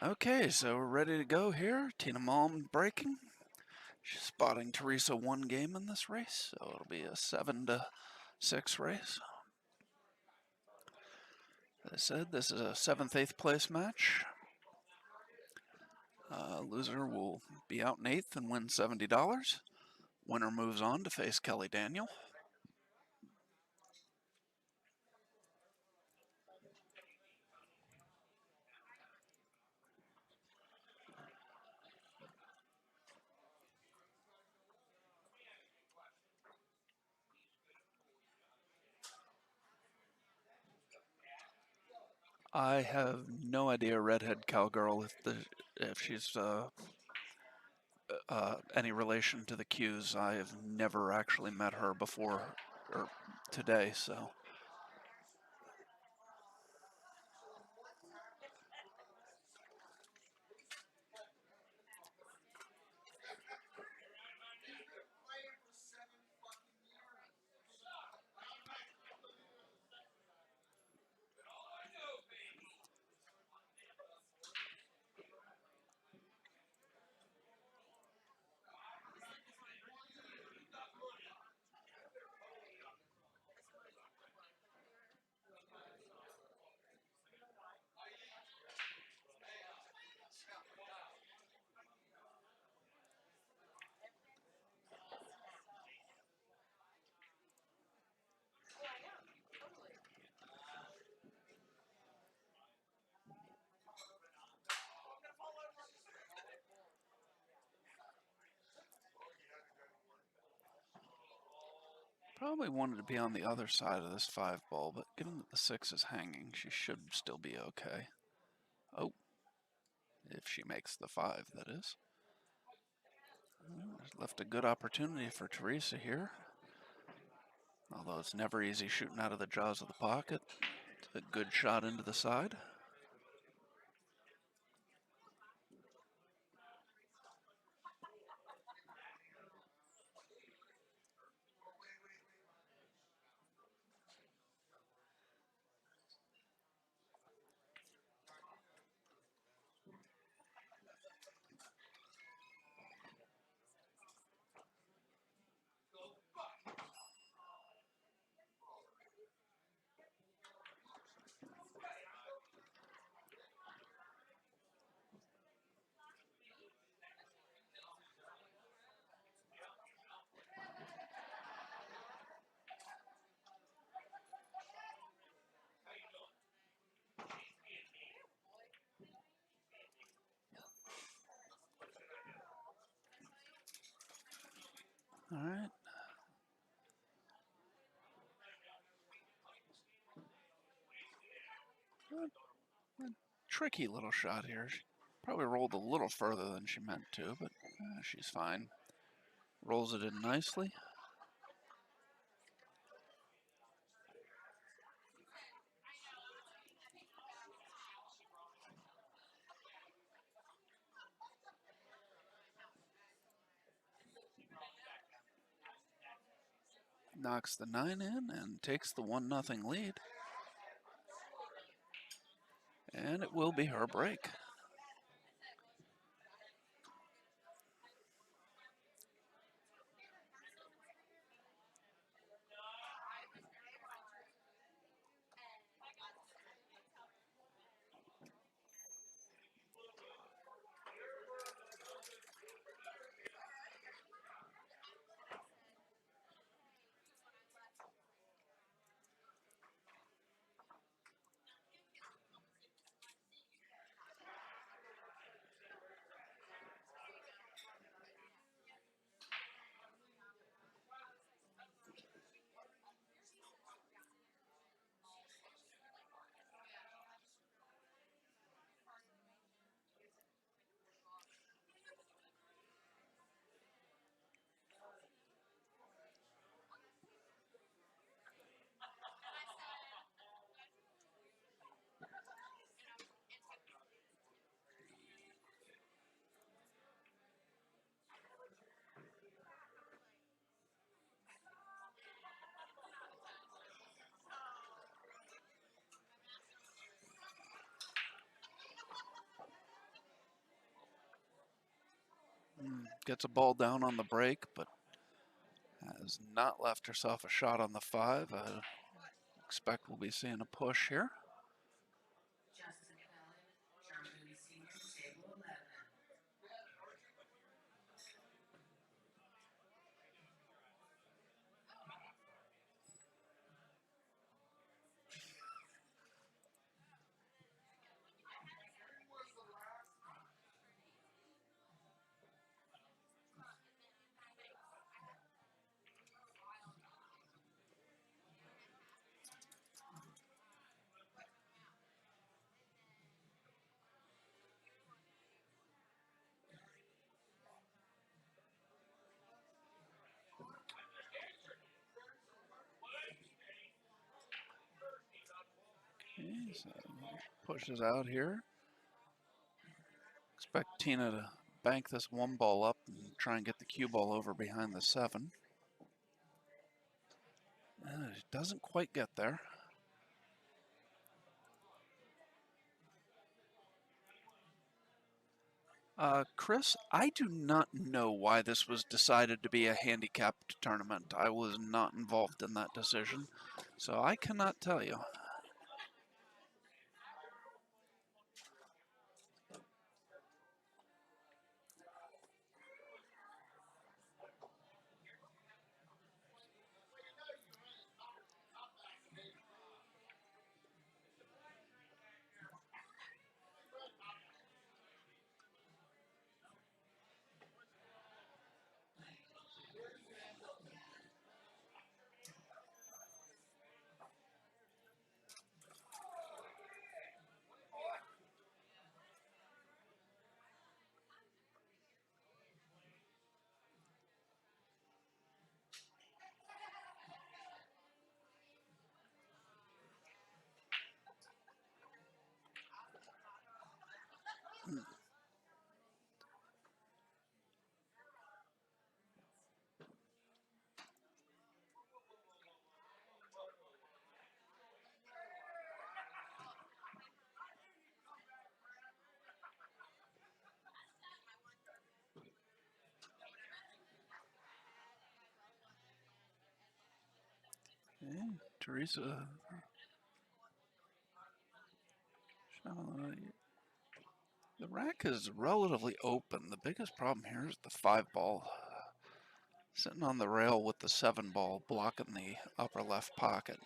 Okay, so we're ready to go here. Tina Malm breaking. She's spotting Teresa one game in this race, so it'll be a 7-6 race. As I said, this is a 7th, 8th place match. Loser will be out in 8th and win $70. Winner moves on to face Kelly Daniel. I have no idea, redhead cowgirl, if she's any relation to the Qs. I have never actually met her before or today, so. Probably wanted to be on the other side of this 5 ball, but given that the 6 is hanging, she should still be okay. Oh, if she makes the 5, that is. Left a good opportunity for Teresa here. Although it's never easy shooting out of the jaws of the pocket. It's a good shot into the side. All right. A tricky little shot here. She probably rolled a little further than she meant to, but she's fine. Rolls it in nicely. Knocks the 9 in and takes the 1-0 lead. And it will be her break. gets a ball down on the break, but has not left herself a shot on the 5. I expect we'll be seeing a push here. Okay, so pushes out here. Expect Tina to bank this 1 ball up and try and get the cue ball over behind the 7. It doesn't quite get there. Chris, I do not know why this was decided to be a handicapped tournament. I was not involved in that decision, so I cannot tell you. Okay, Teresa. The rack is relatively open. The biggest problem here is the 5 ball. Sitting on the rail with the 7 ball blocking the upper left pocket.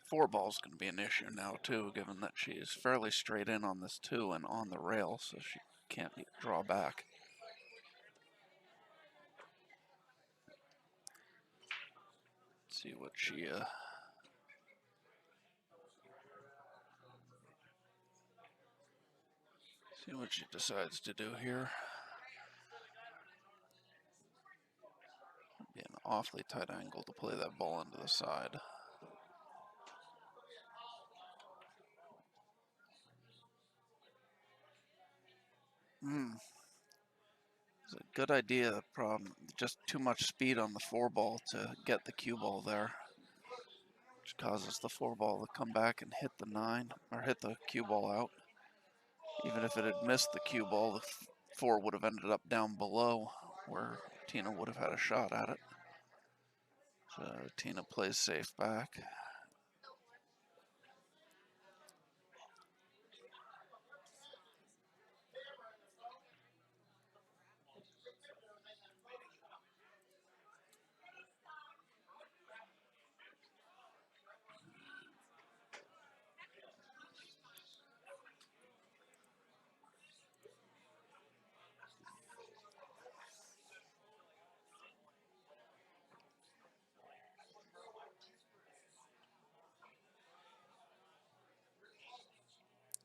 4 ball's going to be an issue now too, given that she is fairly straight in on this 2 and on the rail, so she can't draw back. Let's see what she decides to do here. Be an awfully tight angle to play that ball into the side. It's a good idea. Problem, just too much speed on the 4 ball to get the cue ball there, which causes the 4 ball to come back and hit the 9 or hit the cue ball out. Even if it had missed the cue ball, the 4 would have ended up down below where Tina would have had a shot at it. So Tina plays safe back.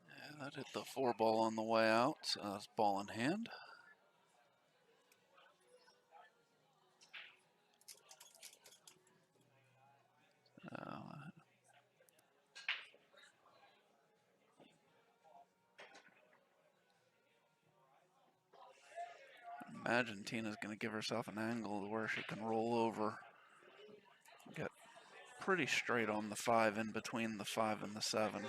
Yeah, that hit the 4 ball on the way out, so that's ball in hand. Imagine Tina's going to give herself an angle where she can roll over. Get pretty straight on the 5 in between the 5 and the 7.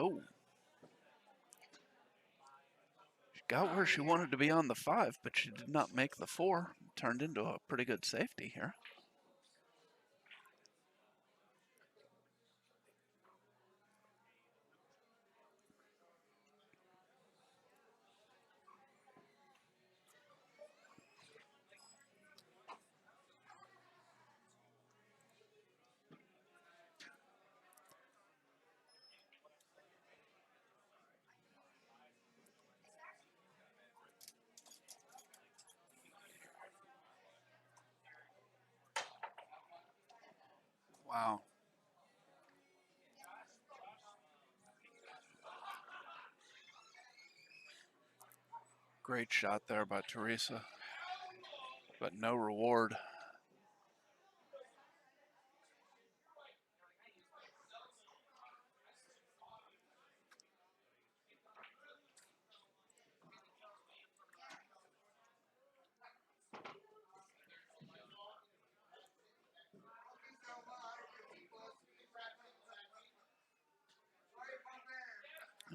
Oh, she got where she wanted to be on the 5, but she did not make the 4. Turned into a pretty good safety here. Wow. Great shot there by Teresa, but no reward.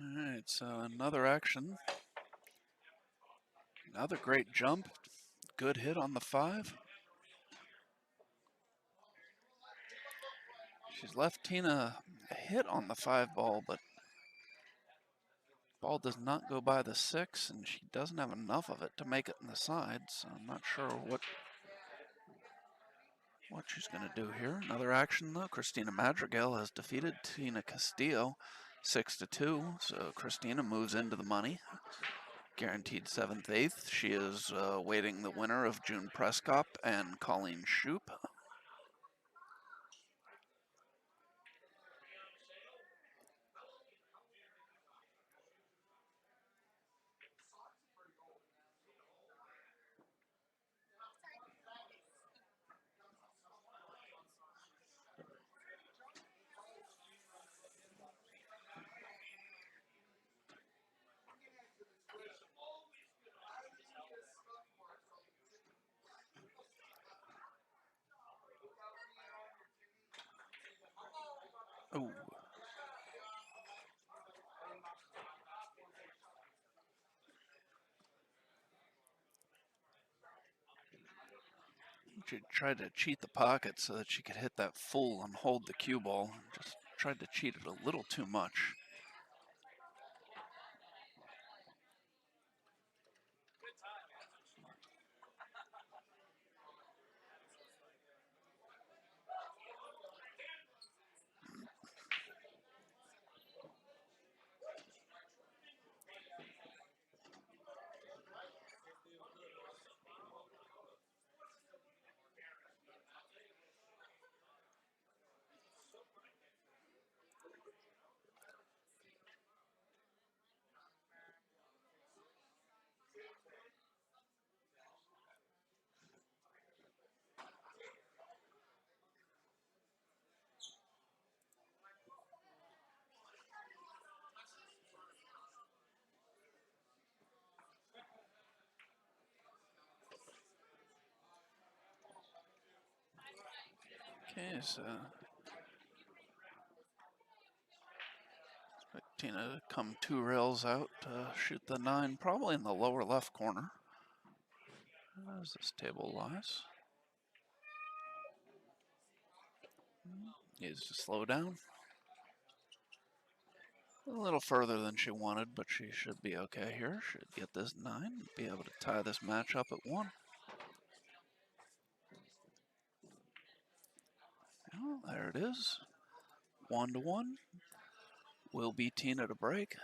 All right, so another action. Another great jump. Good hit on the 5. She's left Tina a hit on the 5 ball, but ball does not go by the 6, and she doesn't have enough of it to make it in the side, so I'm not sure what she's going to do here. Another action, though. Christina Madrigal has defeated Tina Castillo 6-2, so Christina moves into the money. Guaranteed 7th, 8th. She is awaiting the winner of June Prescott and Colleen Shoup. Oh. She tried to cheat the pocket so that she could hit that full and hold the cue ball. Just tried to cheat it a little too much. Okay, so expect Tina to come 2 rails out to shoot the 9, probably in the lower left corner, as this table lies. Needs to slow down. A little further than she wanted, but she should be okay here. Should get this 9, be able to tie this match up at 1. Well, there it is. 1-1. Will be Tina to break.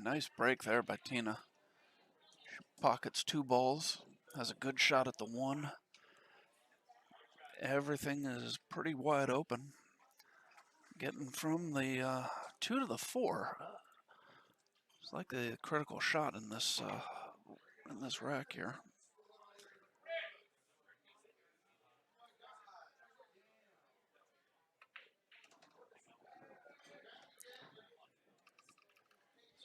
Nice break there by Tina. She pockets 2 balls, has a good shot at the 1. Everything is pretty wide open. Getting from the 2 to the 4. It's like a critical shot in this rack here.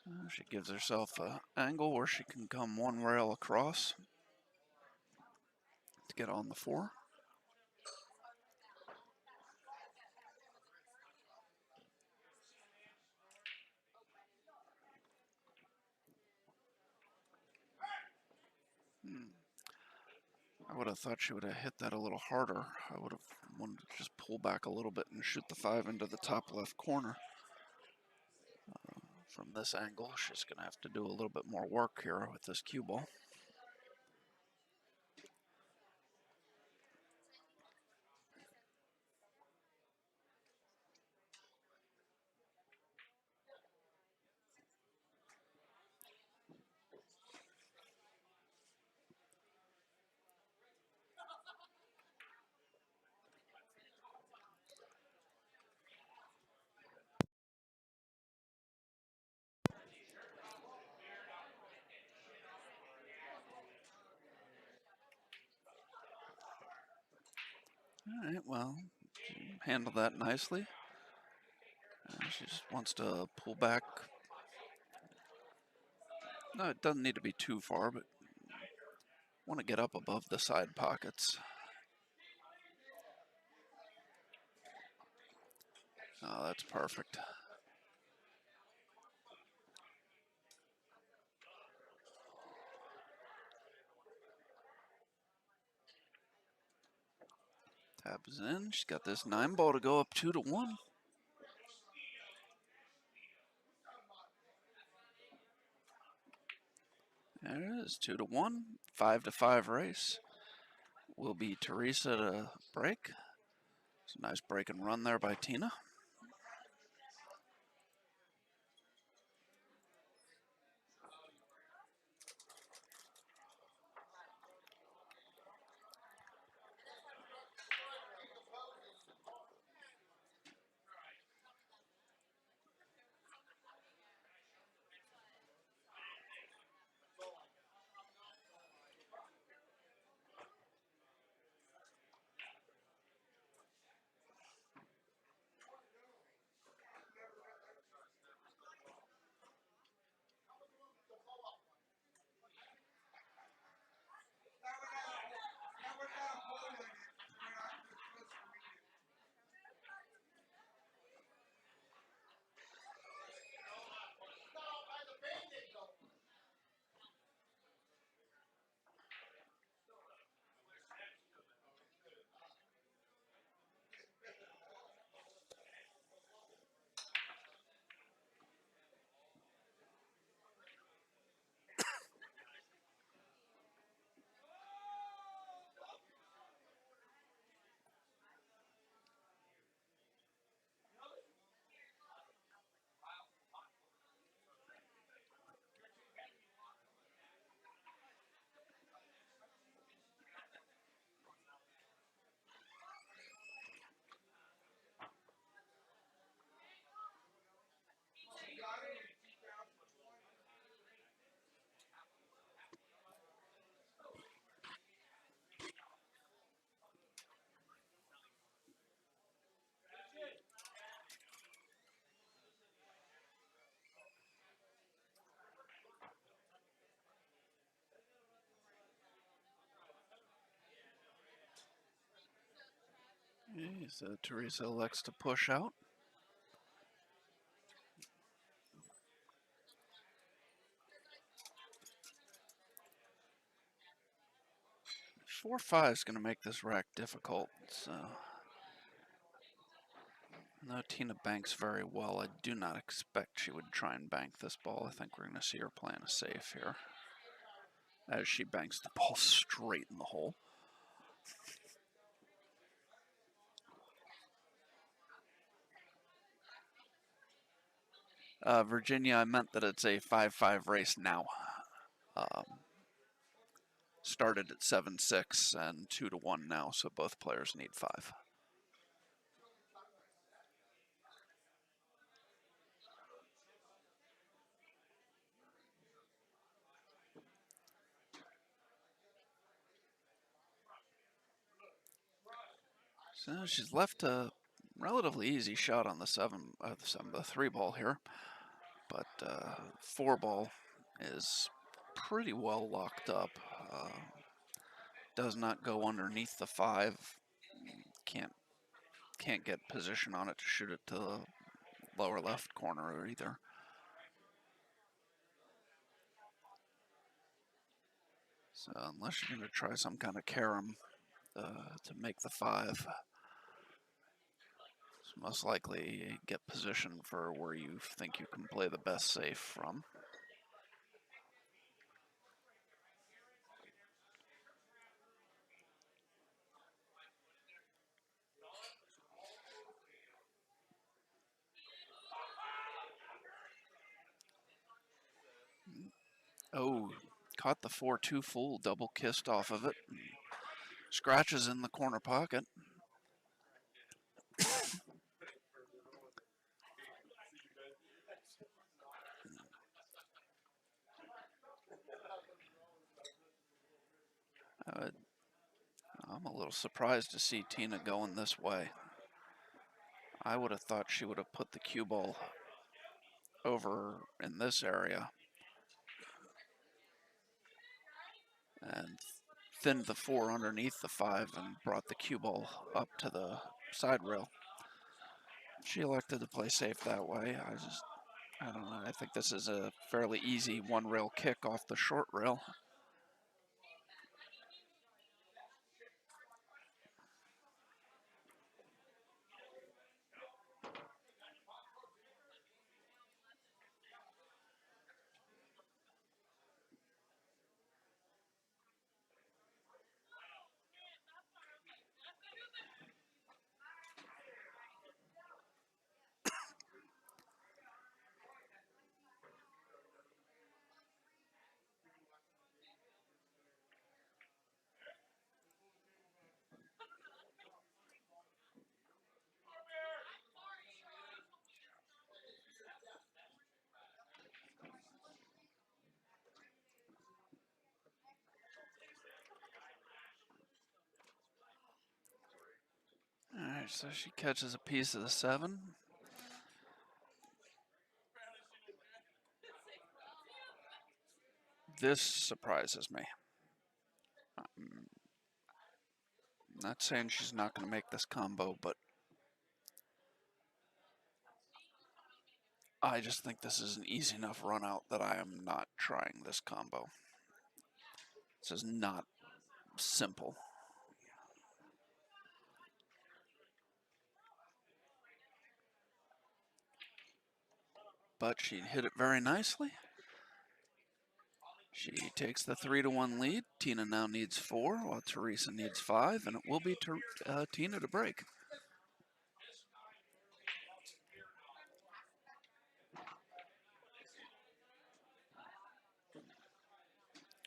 So she gives herself an angle where she can come 1 rail across to get on the 4. I would have thought she would have hit that a little harder. I would have wanted to just pull back a little bit and shoot the 5 into the top left corner. From this angle, she's going to have to do a little bit more work here with this cue ball. All right, well, she handled that nicely. She just wants to pull back. No, it doesn't need to be too far, but want to get up above the side pockets. Oh, that's perfect. Tabs in. She's got this 9 ball to go up 2 to 1. There it is, 2 to 1. 5 to 5 race. Will be Teresa to break. It's a nice break and run there by Tina. Okay, so Teresa elects to push out. Four five is going to make this rack difficult. So, no, Tina banks very well. I do not expect she would try and bank this ball. I think we're going to see her playing a safe here, as she banks the ball straight in the hole. Virginia, I meant that it's a 5-5 race now. Um, started at 7-6 and 2-1 now, so both players need 5. So she's left a relatively easy shot on the the 3 ball here, but 4 ball is pretty well locked up. Does not go underneath the 5. Can't can't get position on it to shoot it to the lower left corner either. So unless you're going to try some kind of carom to make the 5, it's most likely get position for where you think you can play the best safe from. Oh, caught the 4-2 full, double kissed off of it. Scratches in the corner pocket. Uh, I'm a little surprised to see Tina going this way. I would have thought she would have put the cue ball over in this area and thinned the 4 underneath the 5 and brought the cue ball up to the side rail. She elected to play safe that way. I don't know. I think this is a fairly easy 1-rail kick off the short rail. All right, so she catches a piece of the 7. This surprises me. I'm not saying she's not going to make this combo, but I just think this is an easy enough run out that I am not trying this combo. This is not simple. But she hit it very nicely. She takes the 3-1 lead. Tina now needs 4, while Teresa needs 5, and it will be Tina to break.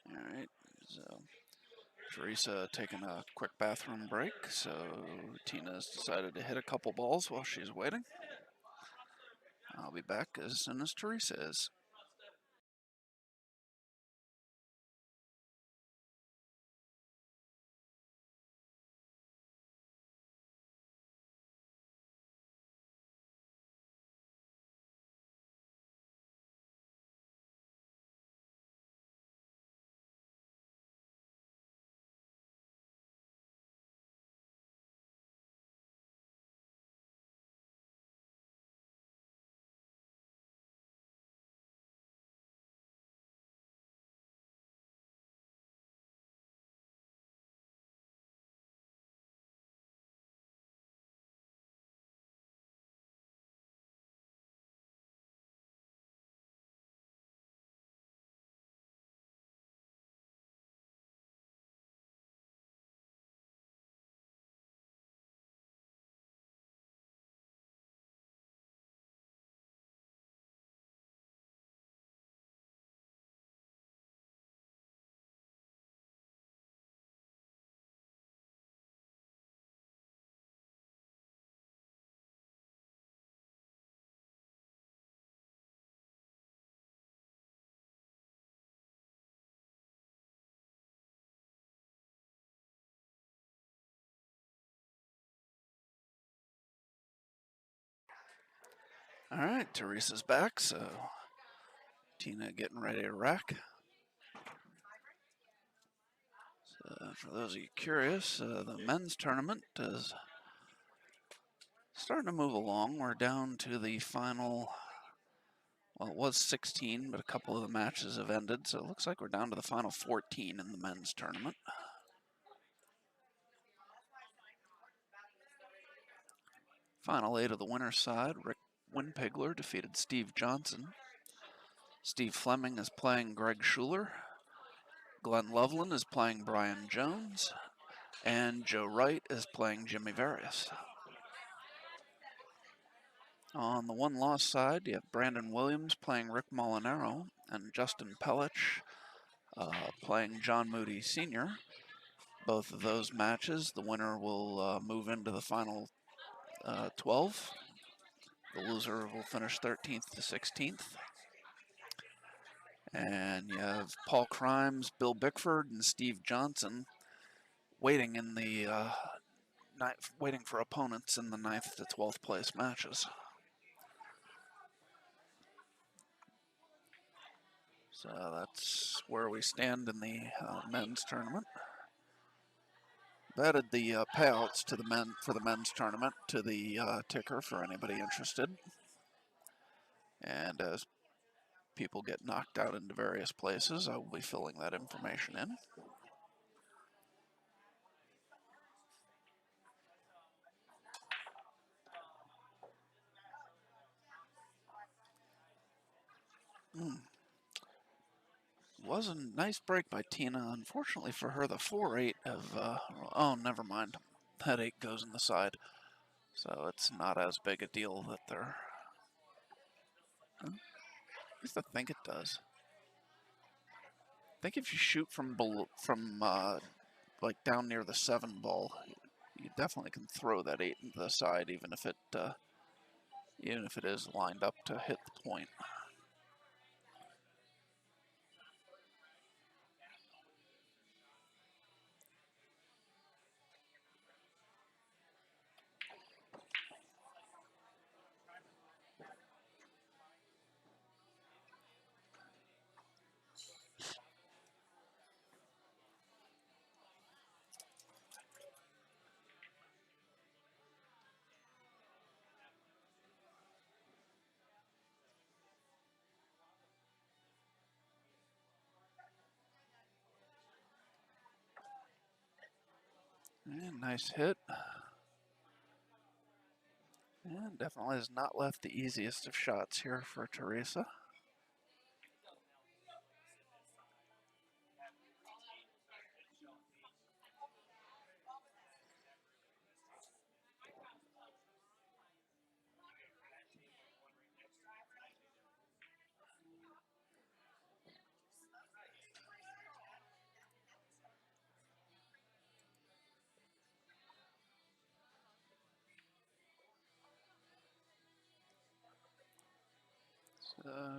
All right, so Teresa taking a quick bathroom break, so Tina's decided to hit a couple balls while she's waiting. I'll be back as soon as Teresa is. All right, Teresa's back, so Tina getting ready to rack. For those of you curious, the men's tournament is starting to move along. We're down to the final, well, it was 16, but a couple of the matches have ended, so it looks like we're down to the final 14 in the men's tournament. Final 8 of the winner's side, Rick Winpigler defeated Steve Johnson. Steve Fleming is playing Greg Schuler. Glenn Loveland is playing Brian Jones. And Joe Wright is playing Jimmy Various. On the one-loss side, you have Brandon Williams playing Rick Molinaro and Justin Pelich playing John Moody Sr. Both of those matches, the winner will move into the final 12. The loser will finish 13th to 16th. And you have Paul Crimes, Bill Bickford, and Steve Johnson waiting in the waiting for opponents in the 9th to 12th place matches. So that's where we stand in the men's tournament. Added the payouts to the men's tournament to the ticker for anybody interested. And as people get knocked out into various places, I will be filling that information in. Was a nice break by Tina. Unfortunately for her, the 4-8 of, oh, never mind. That 8 goes in the side. So it's not as big a deal that they're, at least I think it does. I think if you shoot from like down near the 7 ball, you definitely can throw that 8 into the side, even if it is lined up to hit the point. And nice hit. And definitely has not left the easiest of shots here for Teresa.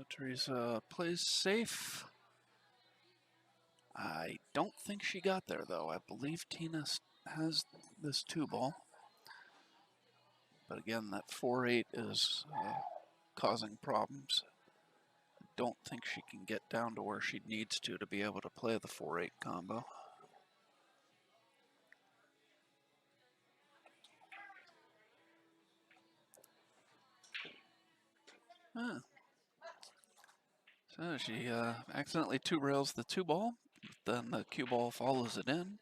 Teresa plays safe. I don't think she got there, though. I believe Tina has this 2 ball. But again, that 4-8 is causing problems. I don't think she can get down to where she needs to be able to play the 4-8 combo. Huh. So she accidentally 2 rails the 2 ball, then the cue ball follows it in.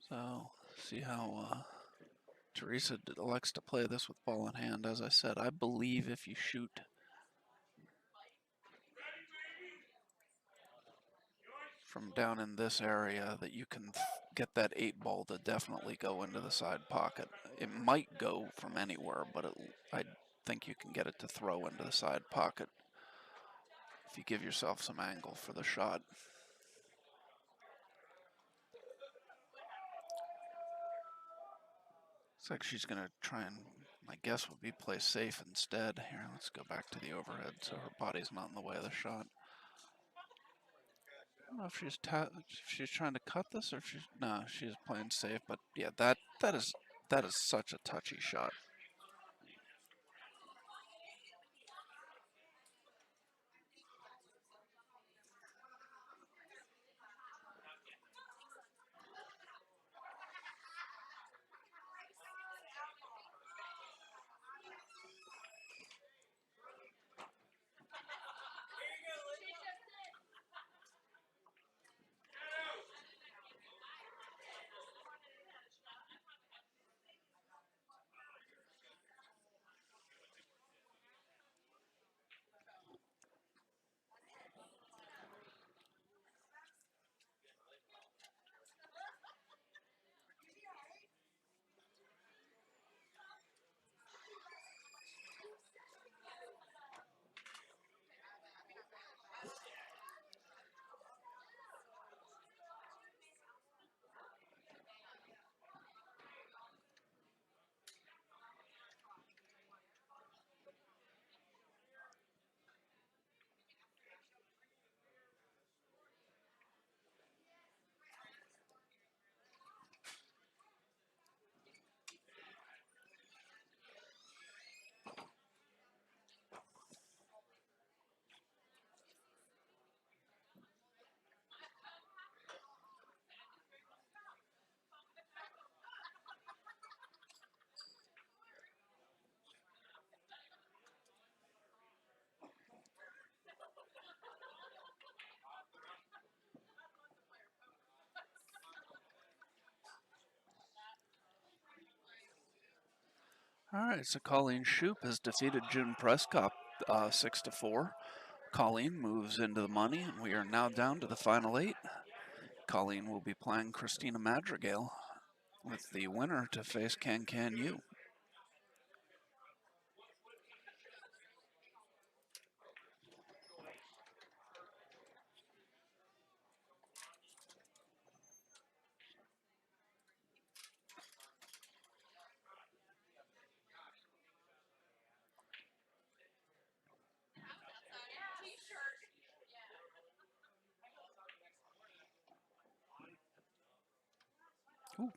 So see how Teresa elects to play this with ball in hand. As I said, I believe if you shoot from down in this area that you can get that 8 ball to definitely go into the side pocket. It might go from anywhere, but I think you can get it to throw into the side pocket if you give yourself some angle for the shot. Looks like she's going to try and, my guess would be play safe instead. Here, let's go back to the overhead so her body's not in the way of the shot. I don't know if she's trying to cut this or if she's playing safe. But yeah, that is such a touchy shot. All right, so Colleen Shoup has defeated June Prescott 6-4. Colleen moves into the money, and we are now down to the final 8. Colleen will be playing Christina Madrigal, with the winner to face Can You. Ooh,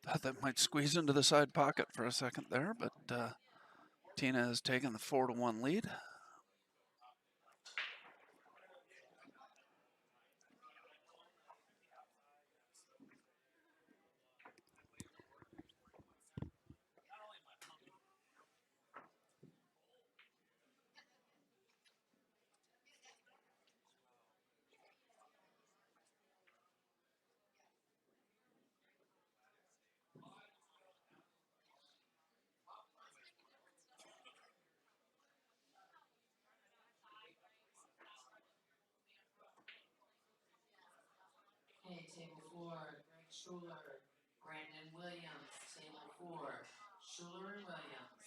thought that might squeeze into the side pocket for a second there, but Tina has taken the 4-1 lead. Okay, table 4, Greg Schuler, Brandon Williams, table 4, Schuler and Williams.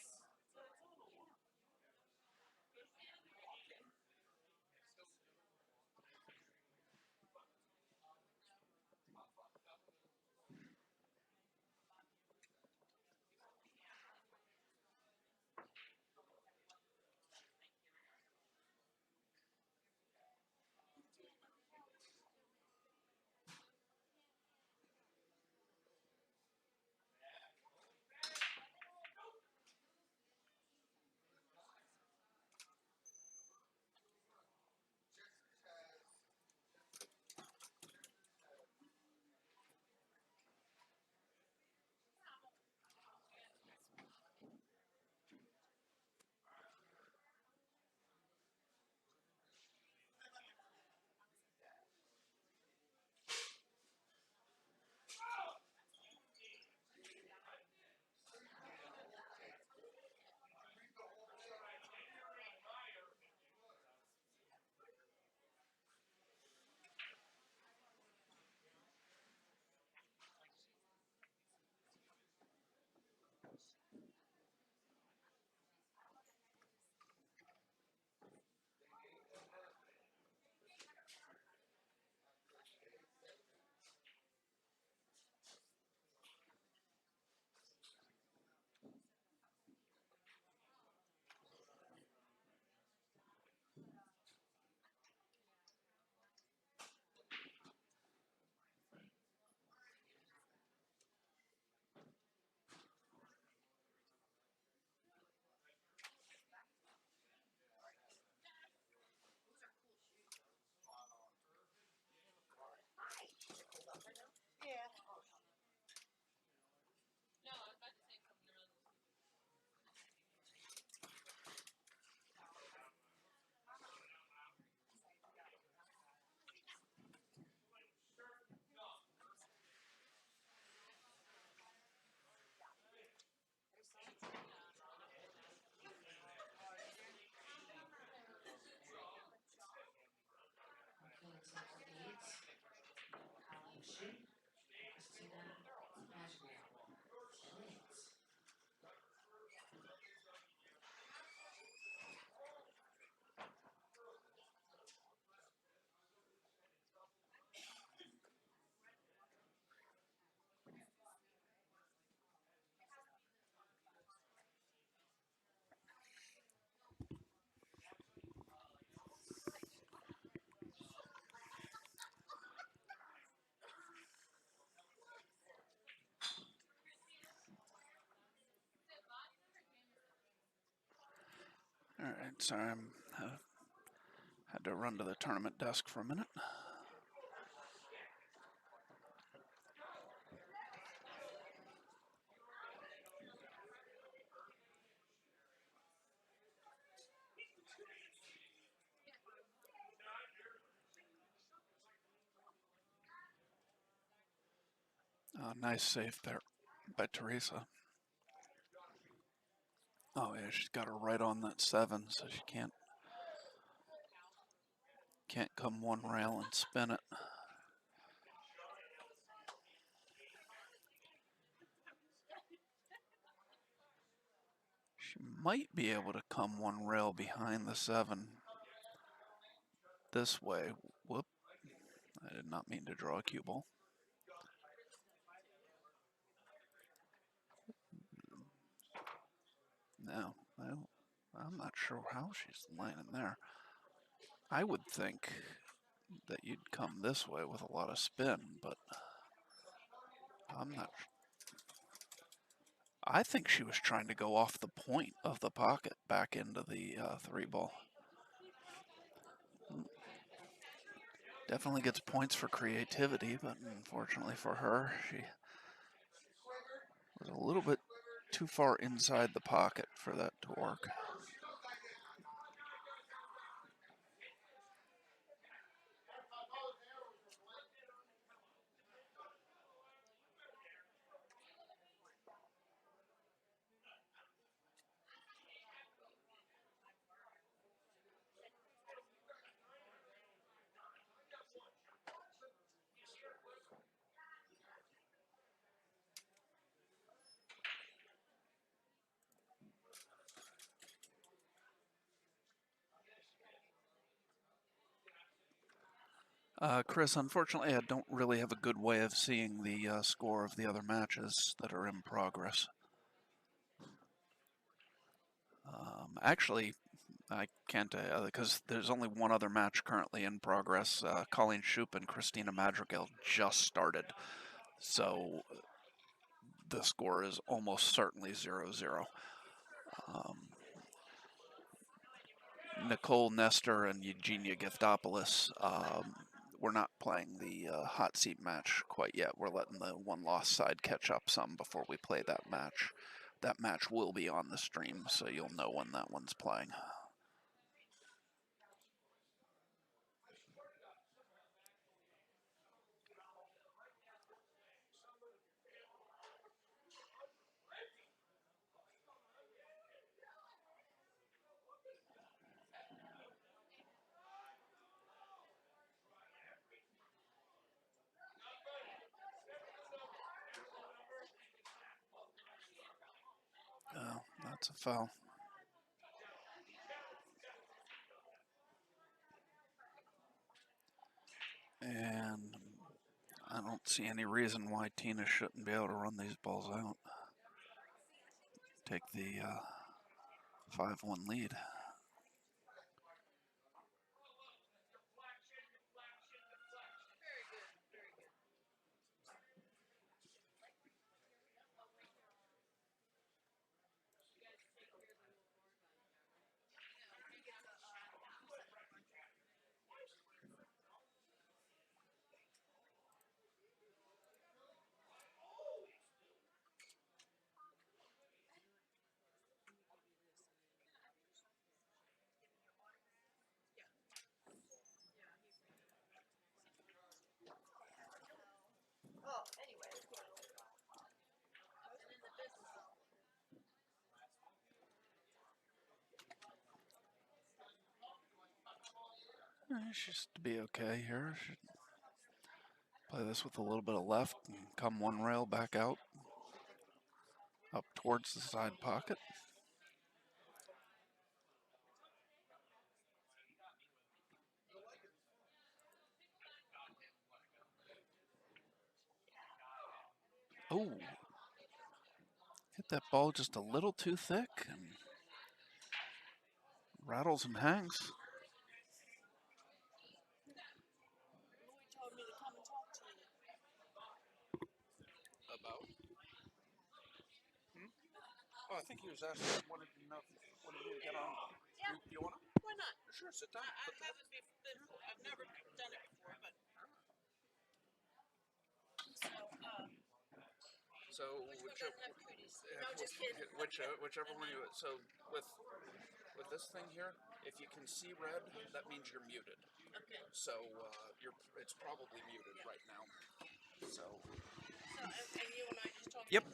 Okay, table 8, Colleen Shoup, Christina Madrigal, table 8. All right, sorry, had to run to the tournament desk for a minute. Nice save there by Teresa. Oh yeah, she's got her right on that 7, so she can't come one rail and spin it. She might be able to come one rail behind the 7 this way. Whoop. I did not mean to draw a cue ball. No, I'm not sure how she's landing there. I would think that you'd come this way with a lot of spin, but I'm not. I think she was trying to go off the point of the pocket back into the 3 ball. Definitely gets points for creativity, but unfortunately for her, she was a little bit too far inside the pocket for that to work. Chris, unfortunately, I don't really have a good way of seeing the score of the other matches that are in progress. Actually, I can't because there's only one other match currently in progress. Colleen Shoup and Christina Madrigal just started, so the score is almost certainly 0-0. Nicole Nestor and Eugenia Giftopoulos, we're not playing the hot seat match quite yet. We're letting the one lost side catch up some before we play that match. That match will be on the stream, so you'll know when that one's playing. Oh, that's a foul. And I don't see any reason why Tina shouldn't be able to run these balls out. Take the 5-1 lead. She's to be okay here. Should play this with a little bit of left and come one rail back out, up towards the side pocket. Oh, hit that ball just a little too thick and rattles and hangs. About? Oh, I think he was asking, wanted to know, what did you get on? Yeah. You want to? Why not? Sure, sit down. I haven't before. I've never done it before, but. So, whichever one you. So, with this thing here, if you can see red, that means you're muted. Okay. So, it's probably muted right now. So. And you and I just talked. Yep.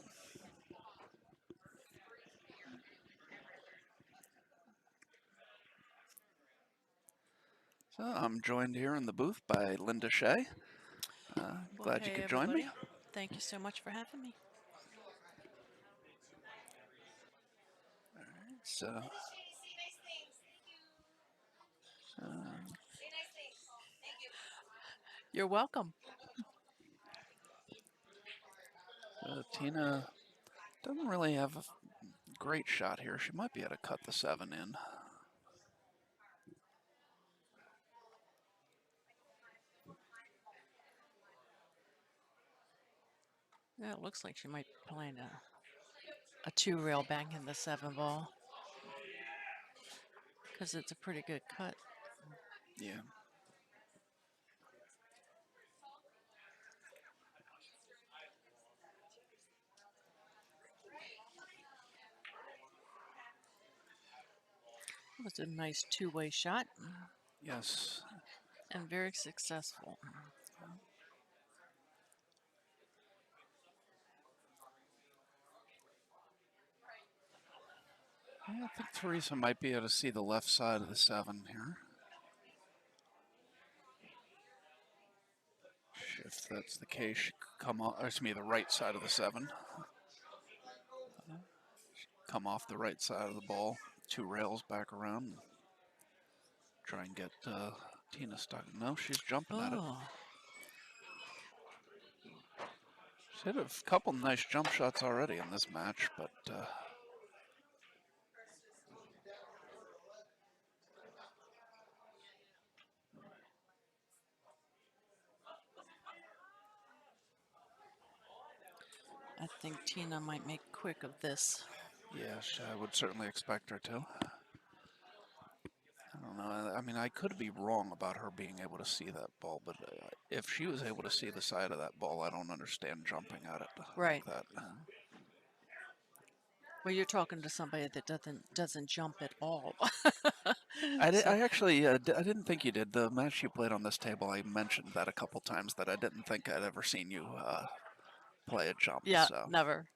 So I'm joined here in the booth by Linda Shea. Well, Glad you hey could join me. everybody. Thank you so much for having me. So, uh, You're welcome. Tina doesn't really have a great shot here. She might be able to cut the 7 in. Yeah, it looks like she might be playing a two rail back in the 7 ball because it's a pretty good cut. Yeah. It was a nice two-way shot Yes. and very successful. Yeah, I think Teresa might be able to see the left side of the 7 here. If that's the case, she could come off, or excuse me, the right side of the 7. Come off the right side of the ball, 2 rails back around, and try and get Tina stuck. No, she's jumping at it. Oh, She's hit a couple nice jump shots already in this match, but I think Tina might make quick of this. yes, I would certainly expect her to. I don't know. I mean, I could be wrong about her being able to see that ball, but if she was able to see the side of that ball, I don't understand jumping at it Right. like that. Well, you're talking to somebody that doesn't jump at all. I So, actually, I didn't think you did. The match you played on this table, I mentioned that a couple times that I didn't think I'd ever seen you play a jump. yeah, So, never,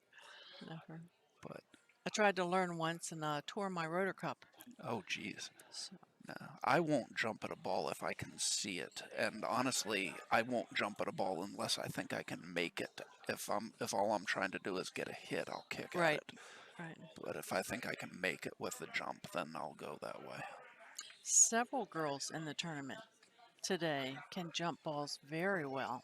never. but I tried to learn once and tore my rotor cup. oh, geez. So, No, I won't jump at a ball if I can see it, and honestly, I won't jump at a ball unless I think I can make it. If all I'm trying to do is get a hit, I'll kick at right, it. right. But if I think I can make it with the jump, then I'll go that way. Several girls in the tournament today can jump balls very well.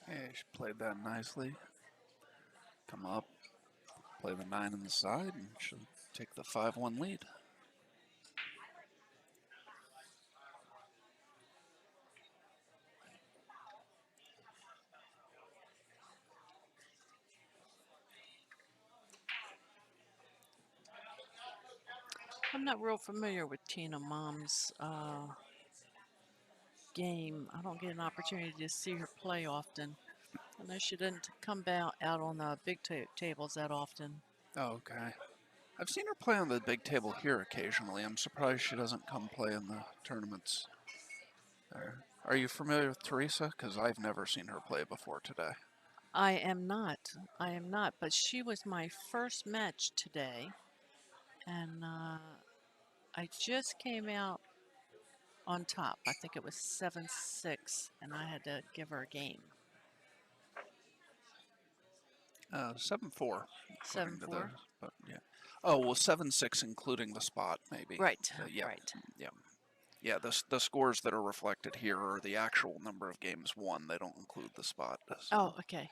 Yeah, she played that nicely. Come up, play the 9 on the side, and she'll take the 5-1 lead. I'm not real familiar with Tina Mom's game. I don't get an opportunity to see her play often. I know she didn't come out on the big tables that often. Oh, okay. I've seen her play on the big table here occasionally. I'm surprised she doesn't come play in the tournaments there. Are you familiar with Teresa? Because I've never seen her play before today. I am not. I am not. But she was my first match today, and I just came out on top. I think it was 7-6, and I had to give her a game. 7-4, Seven according to the, four. but yeah. Oh, well, 7-6, including the spot, maybe. Right. Yeah, Right. yeah. Yeah, the scores that are reflected here are the actual number of games won. They don't include the spot. So. Oh, okay.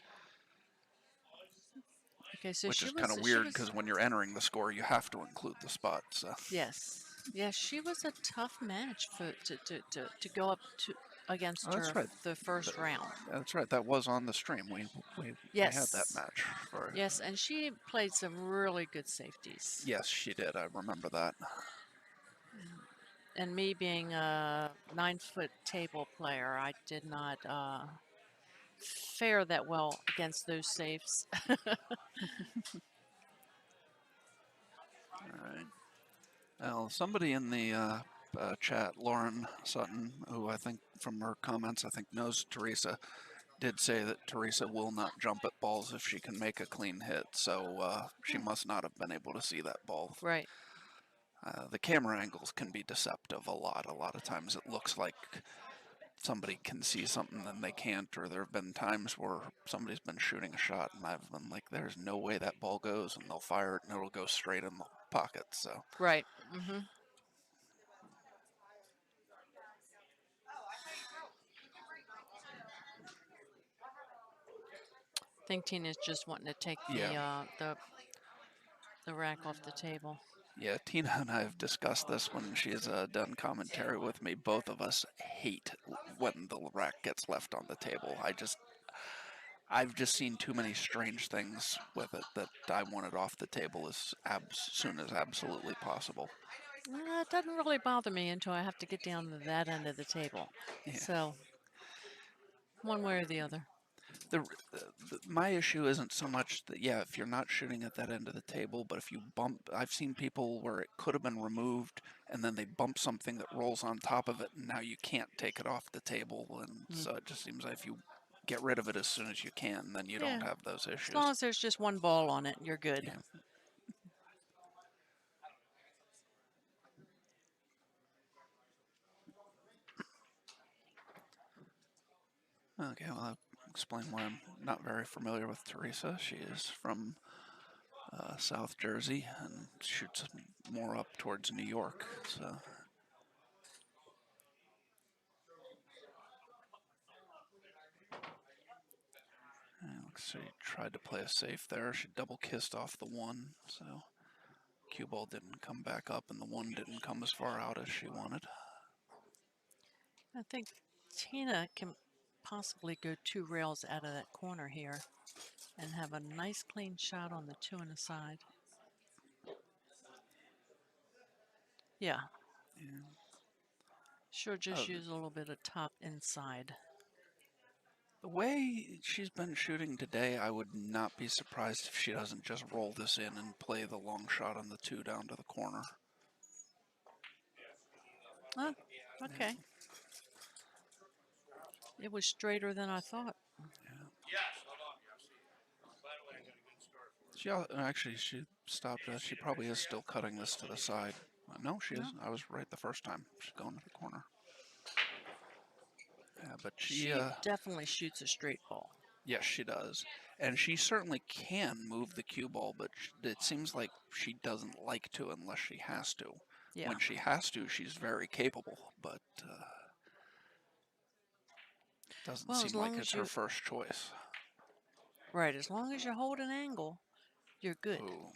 Okay, so Which is kind of weird because when you're entering the score, you have to include the spot. So yes, yes, she was a tough match to go up to against Oh, that's her right. the first round. That's right. That was on the stream. We had that Yes. match for. Yes, and she played some really good safeties. Yes, she did. I remember that. And me being a 9-foot table player, I did not fare that well against those safes. All right. Well, somebody in the chat, Lauren Sutton, who I think from her comments, I think knows Teresa, did say that Teresa will not jump at balls if she can make a clean hit. So she must not have been able to see that ball. Right. The camera angles can be deceptive a lot. A lot of times it looks like somebody can see something and they can't, or there have been times where somebody's been shooting a shot and I've been like, there's no way that ball goes, and they'll fire it and it'll go straight in the pocket. So Right. Mm-hmm. I think Tina's just wanting to take yeah, the rack off the table. yeah. Tina and I have discussed this when she's done commentary with me. Both of us hate when the rack gets left on the table. I've just seen too many strange things with it that I want it off the table as soon as absolutely possible. It doesn't really bother me until I have to get down to that end of the table. Yeah. So, one way or the other. My issue isn't so much that, yeah, if you're not shooting at that end of the table, but if you bump, I've seen people where it could have been removed and then they bump something that rolls on top of it and now you can't take it off the table. And Mm. so it just seems like if you get rid of it as soon as you can, then you Yeah. don't have those As long issues. as there's just one ball on it, you're good. Yeah. Okay, well, I'll explain why I'm not very familiar with Teresa. She is from South Jersey and shoots more up towards New York. So looks like she tried to play a safe there. She double kissed off the one, so cue ball didn't come back up and the one didn't come as far out as she wanted. I think Tina can possibly go 2 rails out of that corner here and have a nice clean shot on the 2 on the side. Yeah. Yeah. She'll just Oh, use a little bit of top inside. the way she's been shooting today, I would not be surprised if she doesn't just roll this in and play the long shot on the 2 down to the corner. Oh, okay. It was straighter than I thought. Actually, she stopped. She probably is still cutting this to the side. No, she No. is. I was right the first time. She's going to the corner. Yeah, but She definitely shoots a straight ball. yes, she does. And she certainly can move the cue ball, but it seems like she doesn't like to unless she has to. Yeah. When she has to, she's very capable, but doesn't Well, as seem like long it's as her you first choice. right, as long as you hold an angle, you're good. Ooh,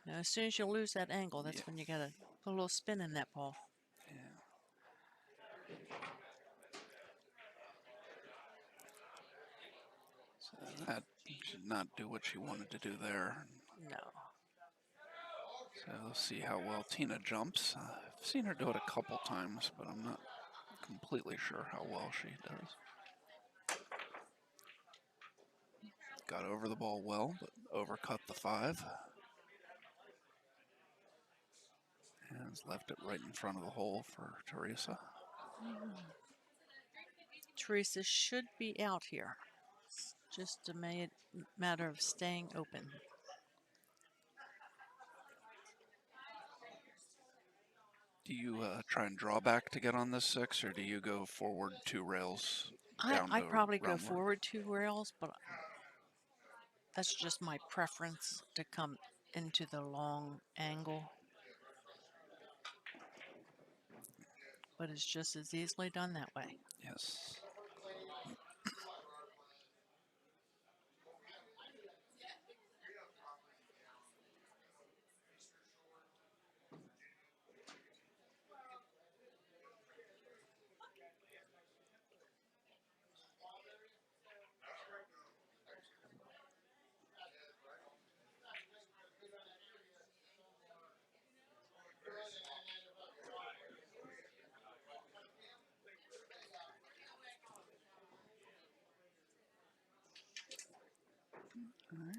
Now, as soon as you lose that angle, that's yeah, when you gotta put a little spin in that ball. yeah. So that did not do what she wanted to do there. No. So let's see how well Tina jumps. I've seen her do it a couple times, but I'm not completely sure how well she does. Got over the ball well, but overcut the 5. And left it right in front of the hole for Teresa. Teresa should be out here. Just a matter of staying open. Do you try and draw back to get on this 6, or do you go forward 2 rails down I'd to probably go round work? forward 2 rails, but that's just my preference to come into the long angle. But it's just as easily done that way. Yes.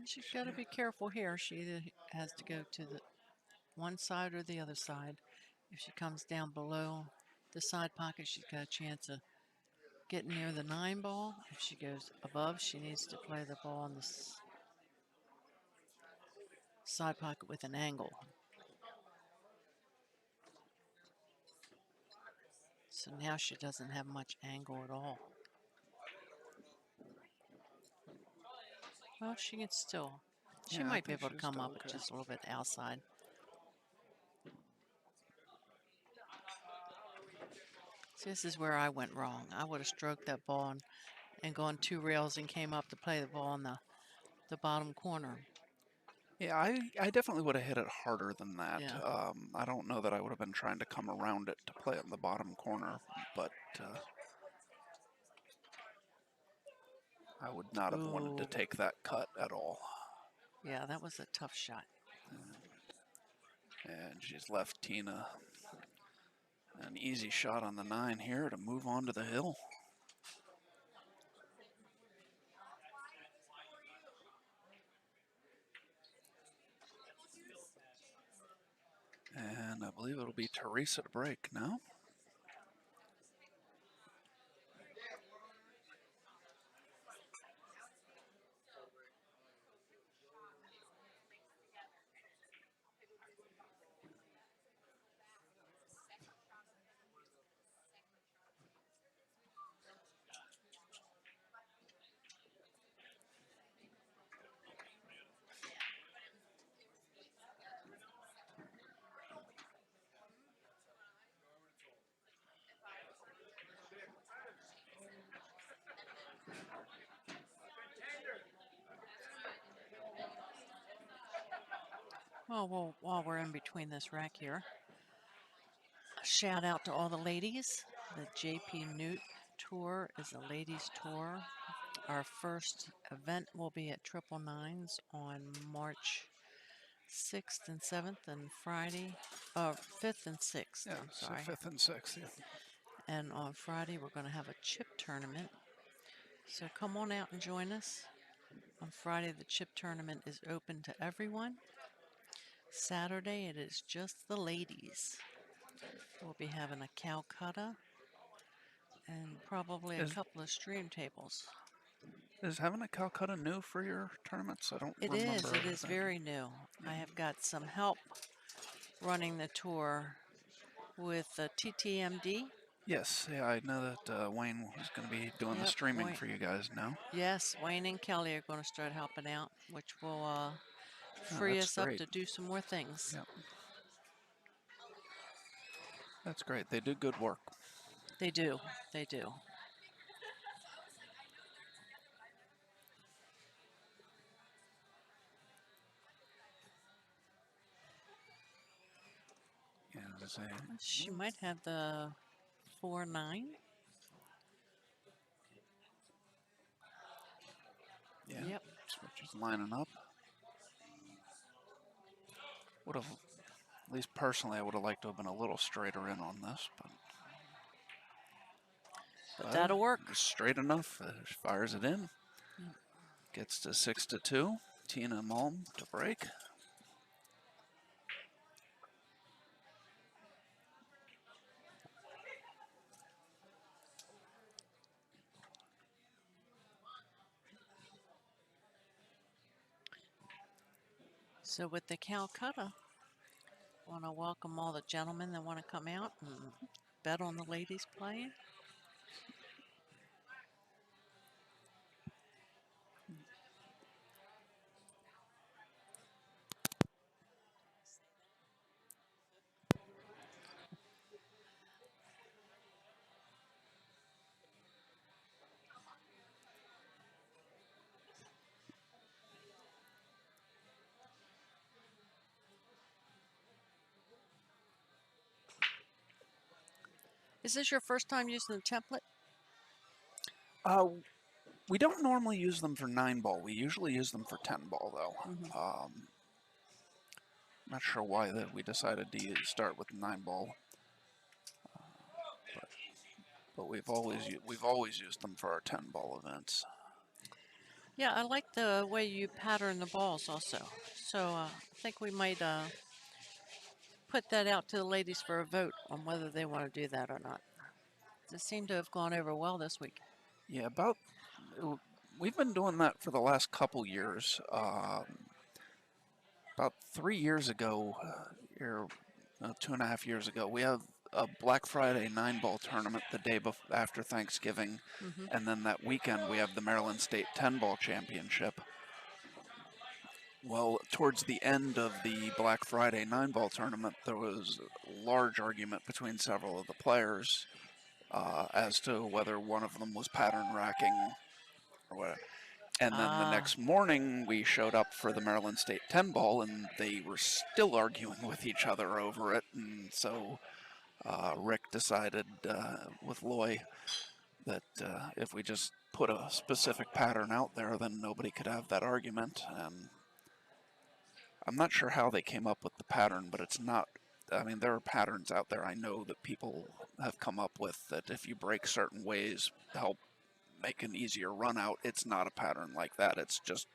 She's got to be careful here. She either has to go to the one side or the other side. If she comes down below the side pocket, she's got a chance of getting near the 9 ball. If she goes above, she needs to play the ball on the side pocket with an angle. So now she doesn't have much angle at all. Well, she can still. She Yeah, I might be think able to she's come still up okay. just a little bit outside. See, this is where I went wrong. I would have stroked that ball and gone 2 rails and came up to play the ball in the bottom corner. Yeah, I definitely would have hit it harder than that. Yeah. I don't know that I would have been trying to come around it to play it in the bottom corner, but I would not have wanted to Ooh. take that cut at all. Yeah, that was a tough shot. And she's left Tina an easy shot on the 9 here to move on to the hill. And I believe it'll be Teresa to break now. Well, while we're in between this rack here, a shout out to all the ladies. The JP Newt Tour is a ladies' tour. Our first event will be at Triple Nines on March 6th and 7th, and Friday, 5th and 6th, Yeah, I'm so sorry. 5th and 6th. Yeah. And on Friday, we're going to have a chip tournament. So come on out and join us. On Friday, the chip tournament is open to everyone. Saturday, it is just the ladies. We'll be having a Calcutta and probably a Is couple of stream tables. is having a Calcutta new for your tournaments? I don't It is. remember It is that. very new. Yeah. I have got some help running the tour with TTMD. Yes, yeah, I know that Wayne is going to be doing the Yep. streaming for you guys now. Yes, Wayne and Kelly are going to start helping out, which will Oh, free that's us up great. to do some more things. Yep, that's great. They do good work. They do. They do. Yeah, as I say, She might have the 4-9. yeah, Yep. switches lining up. Would have, at least personally, I would have liked to have been a little straighter in on this, But but that'll work. it's straight enough. She fires it in. Yep. Gets to 6-2. Tina Malm to break. So with the Calcutta, I want to welcome all the gentlemen that want to come out and bet on the ladies playing. Is this your first time using the template? Uh, we don't normally use them for 9-ball. We usually use them for 10-ball, though. Not sure why that we decided to start with 9-ball, but we've always used them for our 10-ball events. Yeah, I like the way you pattern the balls also. So I think we might put that out to the ladies for a vote on whether they want to do that or not. It seemed to have gone over well this week. Yeah, we've been doing that for the last couple years. About 3 years ago, or 2.5 years ago, we have a Black Friday 9-ball tournament the day after Thanksgiving, Hmm. and then that weekend we have the Maryland State 10-ball championship. Well, towards the end of the Black Friday 9-ball tournament, there was a large argument between several of the players as to whether one of them was pattern racking or what. And then the Ah, next morning, we showed up for the Maryland State 10-ball, and they were still arguing with each other over it. And so Rick decided with Loy that if we just put a specific pattern out there, then nobody could have that argument. And I'm not sure how they came up with the pattern, but it's not. I mean, there are patterns out there I know that people have come up with that if you break certain ways, help make an easier run out. It's not a pattern like that. It's just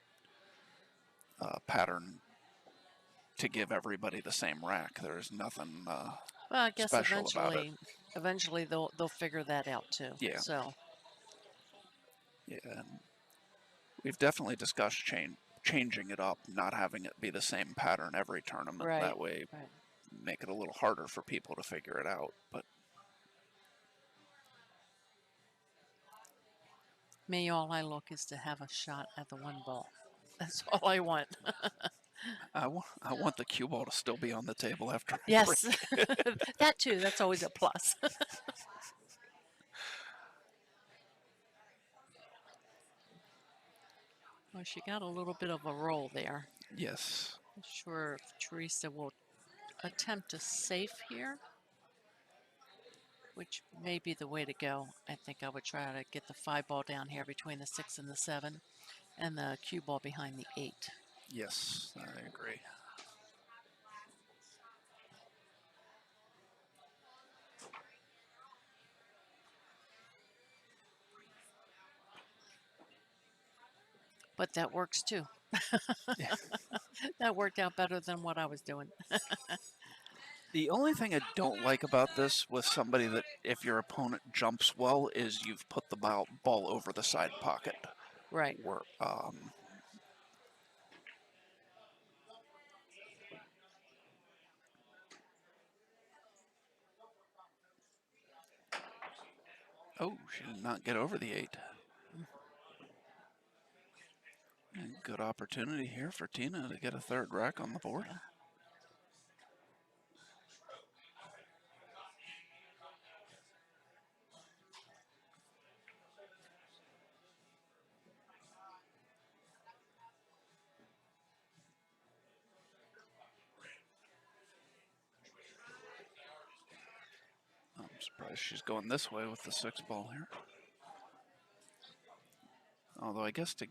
a pattern to give everybody the same rack. There's nothing well, I guess special about it. eventually they'll figure that out too. Yeah, So yeah. And we've definitely discussed changing it up, not having it be the same pattern every tournament. right, That way, right. make it a little harder for people to figure it out. But Me, all I look is to have a shot at the one ball. That's all I want. I want the cue ball to still be on the table after I break. Yes, that too. That's always a plus. Well, she got a little bit of a roll there. Yes. Not sure if Teresa will attempt a safe here, which may be the way to go. I think I would try to get the 5 ball down here between the 6 and the 7, and the cue ball behind the 8. Yes, I agree. But that works too. Yeah. That worked out better than what I was doing. The only thing I don't like about this with somebody that if your opponent jumps well is you've put the ball over the side pocket. Right. Where, oh, she did not get over the 8. And good opportunity here for Tina to get a third rack on the board. Yeah. I'm surprised she's going this way with the 6-ball here. Although I guess to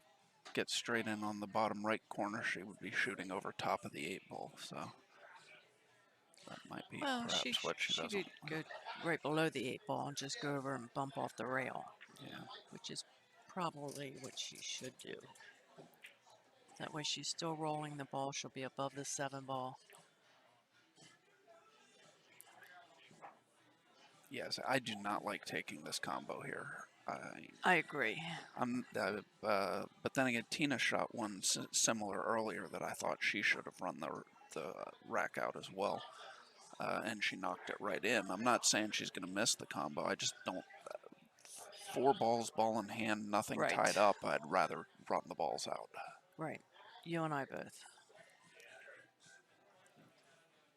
get straight in on the bottom right corner, she would be shooting over top of the 8-ball. So that might be Well, perhaps what she she doesn't. could go right below the 8 ball and just go over and bump off the rail, Yeah. which is probably what she should do. That way she's still rolling the ball. She'll be above the 7 ball. Yes, I do not like taking this combo here. I agree. But then again, Tina shot one similar earlier that I thought she should have run the rack out as well, and she knocked it right in. I'm not saying she's going to miss the combo. I just don't. 4 balls, ball in hand, nothing Right. tied up. I'd rather run the balls out. Right. You and I both.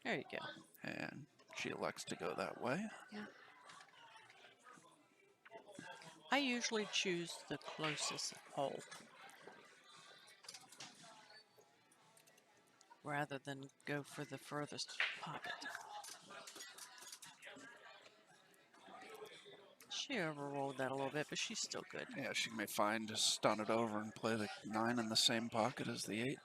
There you go. And she elects to go that way. Yeah. I usually choose the closest hole rather than go for the furthest pocket. She overrolled that a little bit, but she's still good. Yeah, she may find to stun it over and play the 9 in the same pocket as the 8.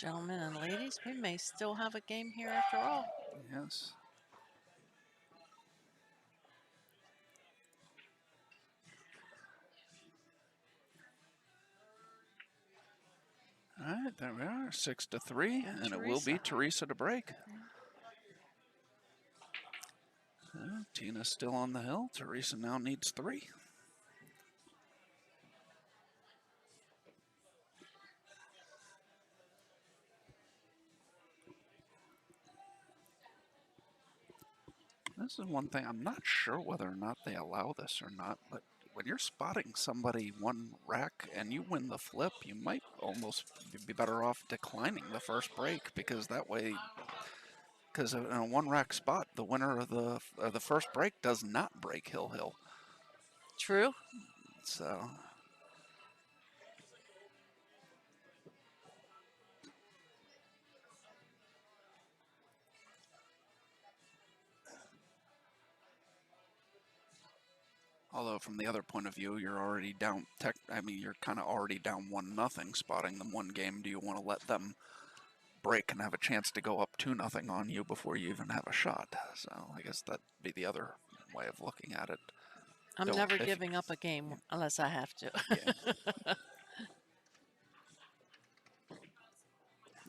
Gentlemen and ladies, we may still have a game here after all. Yes. All right, there we are, 6-3, and it will be Teresa to break. Tina's still on the hill. Teresa now needs 3. This is one thing, I'm not sure whether or not they allow this or not, but when you're spotting somebody one rack and you win the flip, you might almost be better off declining the first break, because that way, because in a one rack spot, the winner of the first break does not break hill. True. So. Although from the other point of view, you're already down. I mean, you're kind of already down 1-0, spotting them one game. Do you want to let them break and have a chance to go up 2-0 on you before you even have a shot? So I guess that'd be the other way of looking at it. I'm never giving up a game unless I have to. Yeah.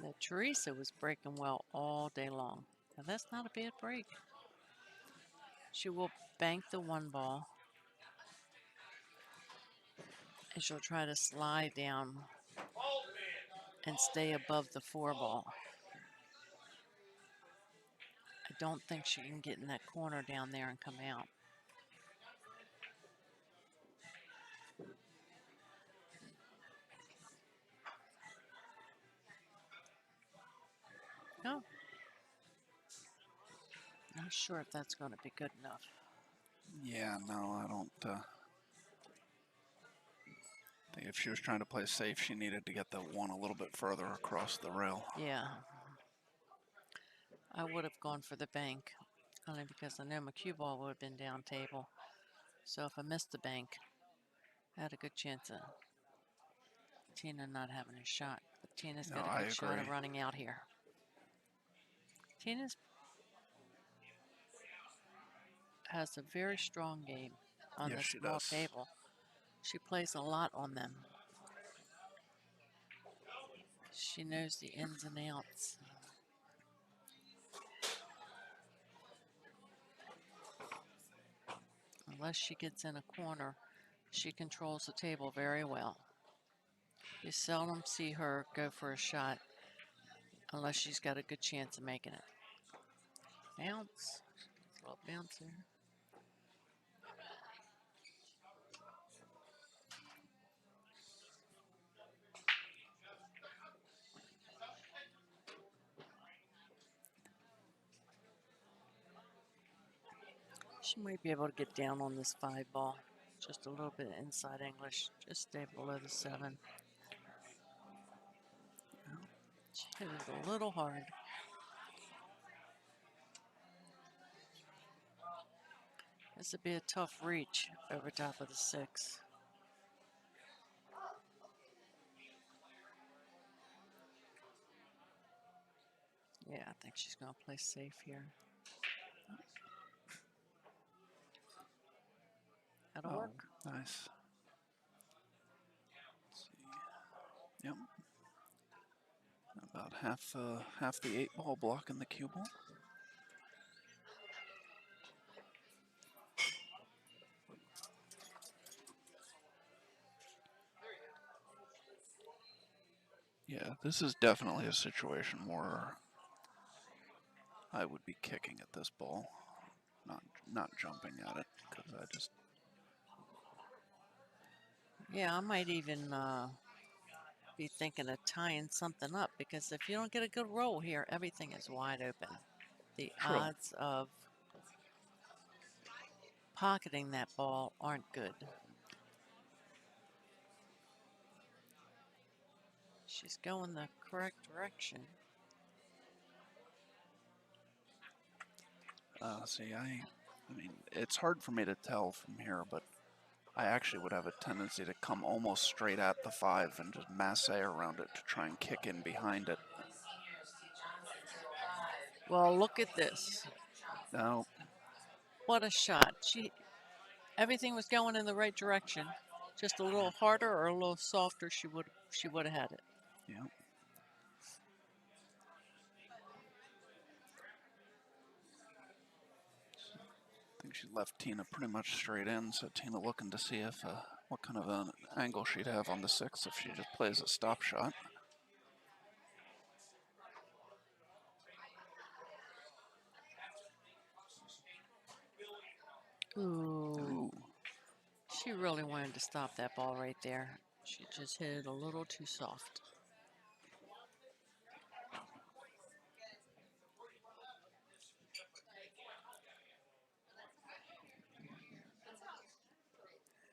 Now, Teresa was breaking well all day long. Now, that's not a bad break. She will bank the 1 ball. And she'll try to slide down and stay above the 4 ball. I don't think she can get in that corner down there and come out. No. Not sure if that's going to be good enough. Yeah, no, I don't think if she was trying to play safe, she needed to get the 1 a little bit further across the rail. Yeah. I would have gone for the bank, only because I know my cue ball would have been down table. So if I missed the bank, I had a good chance of Tina not having a shot. But Tina's got a good shot of running out here. Tina's has a very strong game on the small table. She plays a lot on them. She knows the ins and outs. Unless she gets in a corner, she controls the table very well. You seldom see her go for a shot unless she's got a good chance of making it. Bounce. A little bounce there. She might be able to get down on this 5 ball. Just a little bit inside English. Just stay below the 7. She hit it a little hard. This would be a tough reach over top of the 6. Yeah, I think she's going to play safe here. That'll work. Nice. Let's see. Yep. About half the 8 ball block in the cue ball. Yeah, this is definitely a situation where I would be kicking at this ball, not jumping at it, because I just. Yeah, I might even be thinking of tying something up, because if you don't get a good roll here, everything is wide open. The odds of pocketing that ball aren't good. She's going the correct direction. See, I mean, it's hard for me to tell from here, but I actually would have a tendency to come almost straight at the 5 and just masse around it to try and kick in behind it. Well, look at this. Now, What a shot. Everything was going in the right direction. Just a little harder or a little softer, she would have had it. yeah, I think she left Tina pretty much straight in. So Tina looking to see if what kind of an angle she'd have on the 6 if she just plays a stop shot. Ooh. Ooh, She really wanted to stop that ball right there. She just hit it a little too soft.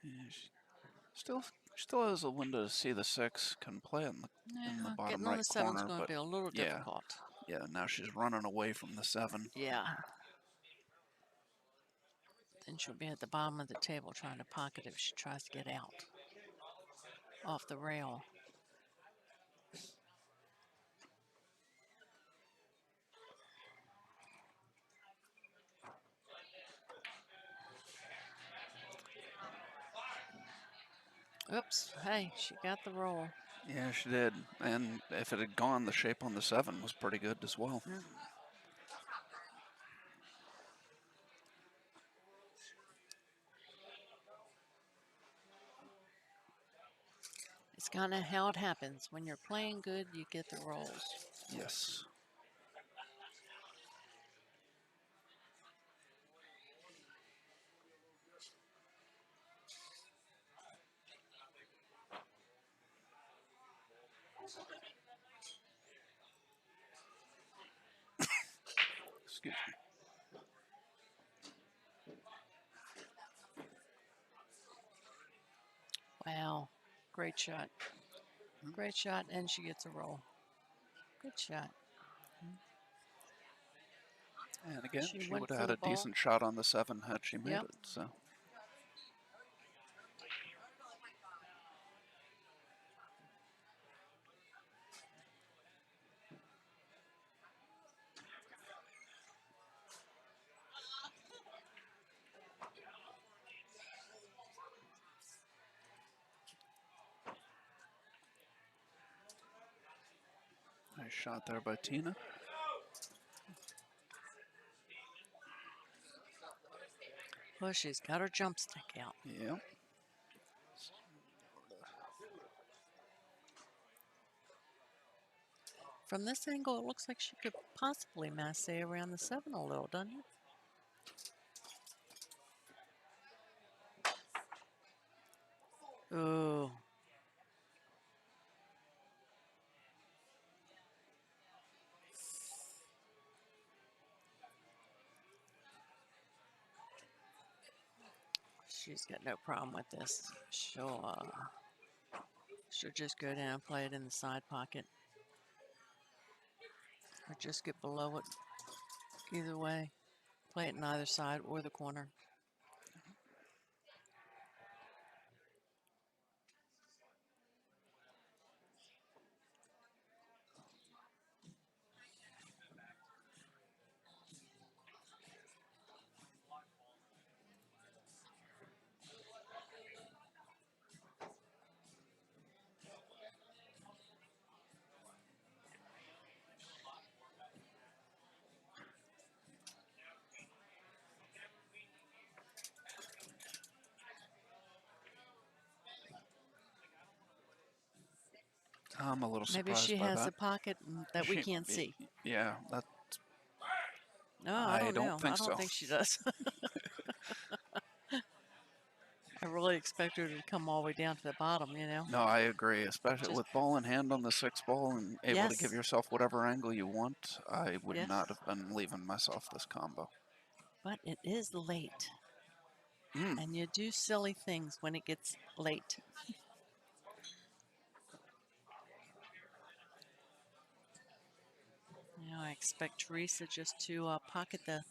yeah, she still has a window to see the 6. Can play in the Yeah, bottom getting on right the seven's corner, going to but be a little yeah, difficult. yeah. Now she's running away from the 7. Yeah. Then she'll be at the bottom of the table trying to pocket if she tries to get out off the rail. Oops. Hey, she got the roll. Yeah, she did. And if it had gone, the shape on the 7 was pretty good as well. Mm. It's kind of how it happens. When you're playing good, you get the rolls. Yes. Excuse me. Wow. Great shot. Great shot, and she gets a roll. Good shot. And again, She she went would have for had the a ball. decent shot on the 7 had she made Yep. it. So nice shot there by Tina. Well, she's got her jump stick out. Yeah. From this angle, it looks like she could possibly masse around the 7 a little, doesn't it? Ooh. She's got no problem with this. She'll just go down and play it in the side pocket. Or just get below it. Either way. Play it in either side or the corner. I'm a little Maybe surprised she by has that. a pocket that we She, can't see. yeah, that No, I I don't don't know. I think don't so. think she does. I really expect her to come all the way down to the bottom, you know? No, I agree, especially Just, with ball in hand on the 6 ball and able to give yes, yourself whatever angle you want. I would yes. not have been leaving myself this combo. But it is late. Mm. And you do silly things when it gets late. Now I expect Teresa just to pocket the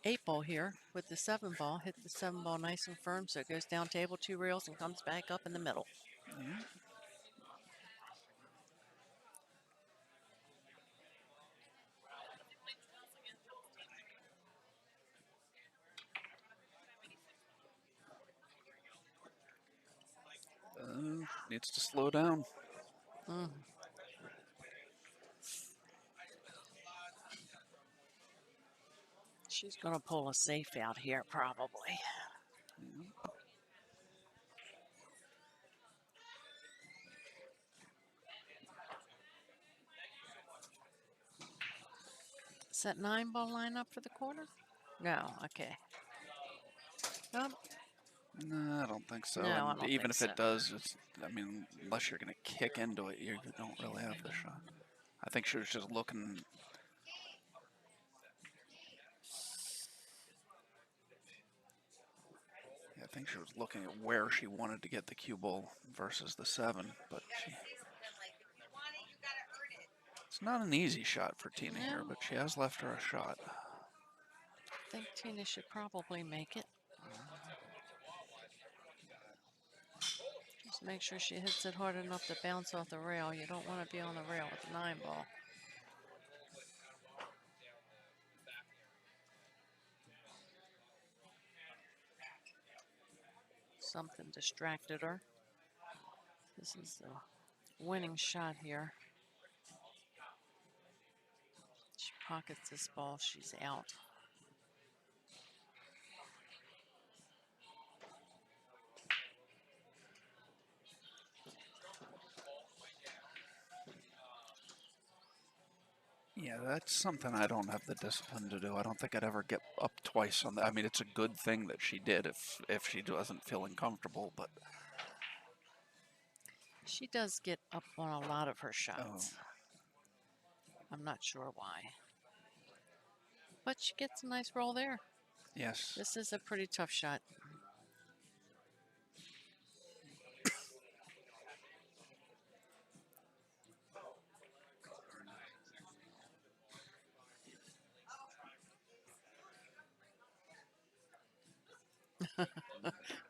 8 ball here with the 7 ball, hit the 7 ball nice and firm so it goes down table 2 rails and comes back up in the middle. Yeah. needs to slow down. Mm. She's going to pull a safe out here, probably. Is that 9-ball lineup for the quarter? No, okay. Nope. No, I don't think so. No, I And don't even think if so. it does, it's, I mean, unless you're going to kick into it, you don't really have the shot. I think she was just looking. Yeah, I think she was looking at where she wanted to get the cue ball versus the 7, but it's not an easy shot for Tina here, No. but she has left her a shot. I think Tina should probably make it. Just make sure she hits it hard enough to bounce off the rail. You don't want to be on the rail with a 9-ball. Something distracted her. This is the winning shot here. She pockets this ball, she's out. Yeah, that's something I don't have the discipline to do. I don't think I'd ever get up twice on that. I mean, it's a good thing that she did if she wasn't feeling comfortable, but She does get up on a lot of her oh, shots. I'm not sure why. But she gets a nice roll there. yes. This is a pretty tough shot.